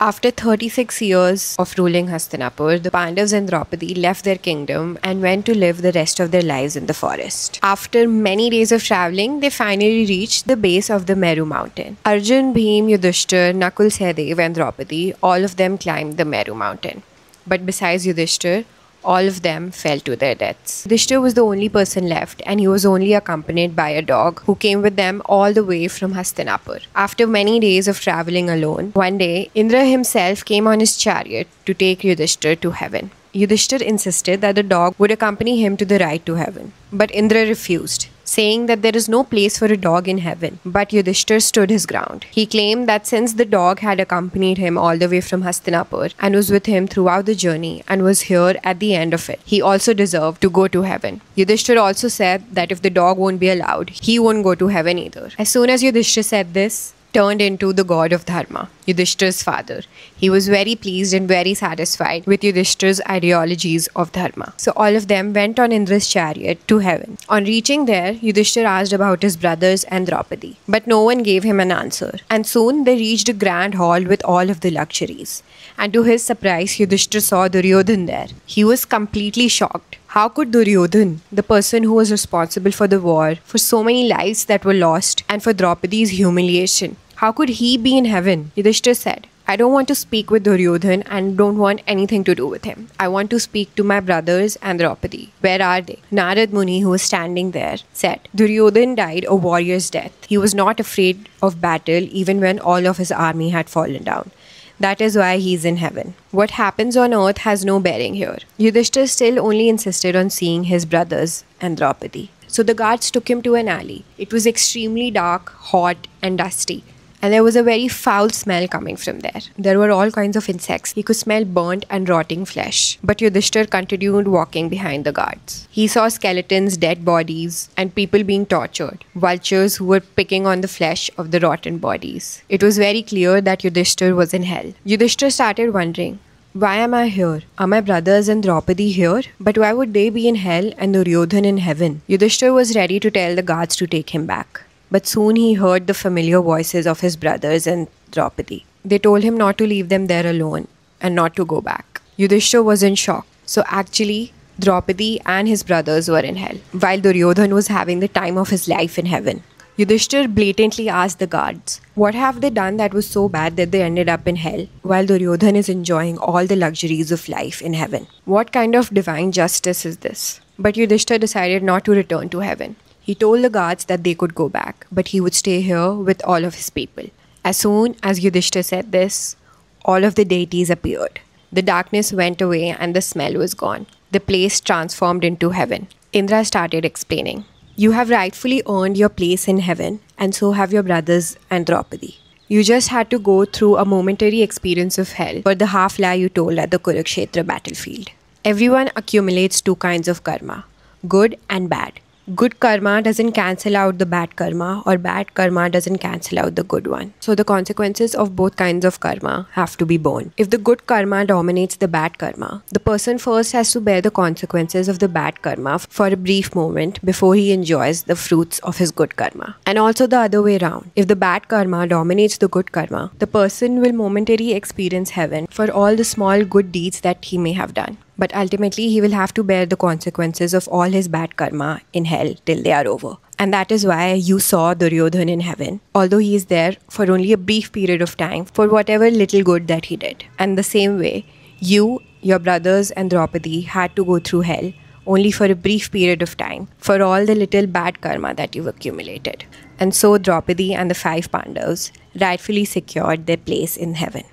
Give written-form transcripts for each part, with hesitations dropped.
After 36 years of ruling Hastinapur, the Pandavas and Draupadi left their kingdom and went to live the rest of their lives in the forest. After many days of traveling, they finally reached the base of the Meru mountain. Arjun, Bhim, Yudhishthir, Nakul, Sahadev and Draupadi, all of them climbed the Meru mountain. But besides Yudhishthir, all of them fell to their deaths. Yudhishthir was the only person left, and he was only accompanied by a dog who came with them all the way from Hastinapur. After many days of traveling alone, one day Indra himself came on his chariot to take Yudhishthir to heaven. Yudhishthir insisted that the dog would accompany him to the ride to heaven. But Indra refused, saying that there is no place for a dog in heaven. But Yudhishthir stood his ground. He claimed that since the dog had accompanied him all the way from Hastinapur and was with him throughout the journey and was here at the end of it, he also deserved to go to heaven. Yudhishthir also said that if the dog won't be allowed, he won't go to heaven either. As soon as Yudhishthir said this, turned into the god of Dharma, Yudhishthir's father. He was very pleased and very satisfied with Yudhishthir's ideologies of Dharma. So all of them went on Indra's chariot to heaven. On reaching there, Yudhishthir asked about his brothers and Draupadi, but no one gave him an answer. And soon they reached a grand hall with all of the luxuries. And to his surprise, Yudhishthir saw Duryodhan there. He was completely shocked. How could Duryodhan, the person who was responsible for the war, for so many lives that were lost, and for Draupadi's humiliation, how could he be in heaven? Yudhishthir said, I don't want to speak with Duryodhan and don't want anything to do with him. I want to speak to my brothers and Draupadi. Where are they? Narad Muni, who was standing there, said, Duryodhan died a warrior's death. He was not afraid of battle even when all of his army had fallen down. That is why he is in heaven. What happens on earth has no bearing here. Yudhishthir still only insisted on seeing his brothers and Draupadi. So the guards took him to an alley. It was extremely dark, hot and dusty. And there was a very foul smell coming from there. There were all kinds of insects. He could smell burnt and rotting flesh. But Yudhishthir continued walking behind the guards. He saw skeletons, dead bodies, and people being tortured. Vultures who were picking on the flesh of the rotten bodies. It was very clear that Yudhishthir was in hell. Yudhishthir started wondering, why am I here? Are my brothers and Draupadi here? But why would they be in hell and Duryodhan in heaven? Yudhishthir was ready to tell the guards to take him back. But soon he heard the familiar voices of his brothers and Draupadi. They told him not to leave them there alone and not to go back. Yudhishthir was in shock. So actually, Draupadi and his brothers were in hell, while Duryodhan was having the time of his life in heaven. Yudhishthir blatantly asked the guards, what have they done that was so bad that they ended up in hell, while Duryodhan is enjoying all the luxuries of life in heaven? What kind of divine justice is this? But Yudhishthir decided not to return to heaven. He told the guards that they could go back, but he would stay here with all of his people. As soon as Yudhishthir said this, all of the deities appeared. The darkness went away and the smell was gone. The place transformed into heaven. Indra started explaining. You have rightfully earned your place in heaven, and so have your brothers and Draupadi. You just had to go through a momentary experience of hell for the half-lie you told at the Kurukshetra battlefield. Everyone accumulates two kinds of karma, good and bad. Good karma doesn't cancel out the bad karma, or bad karma doesn't cancel out the good one. So the consequences of both kinds of karma have to be borne. If the good karma dominates the bad karma, the person first has to bear the consequences of the bad karma for a brief moment before he enjoys the fruits of his good karma. And also the other way around. If the bad karma dominates the good karma, the person will momentarily experience heaven for all the small good deeds that he may have done. But ultimately, he will have to bear the consequences of all his bad karma in hell till they are over. And that is why you saw Duryodhan in heaven, although he is there for only a brief period of time for whatever little good that he did. And the same way, you, your brothers and Draupadi had to go through hell only for a brief period of time for all the little bad karma that you've accumulated. And so Draupadi and the 5 Pandavas rightfully secured their place in heaven.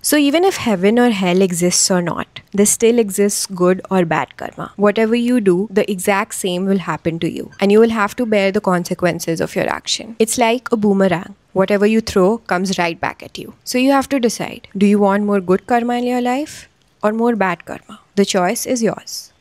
So even if heaven or hell exists or not, there still exists good or bad karma. Whatever you do, the exact same will happen to you. And you will have to bear the consequences of your action. It's like a boomerang. Whatever you throw comes right back at you. So you have to decide, do you want more good karma in your life or more bad karma? The choice is yours.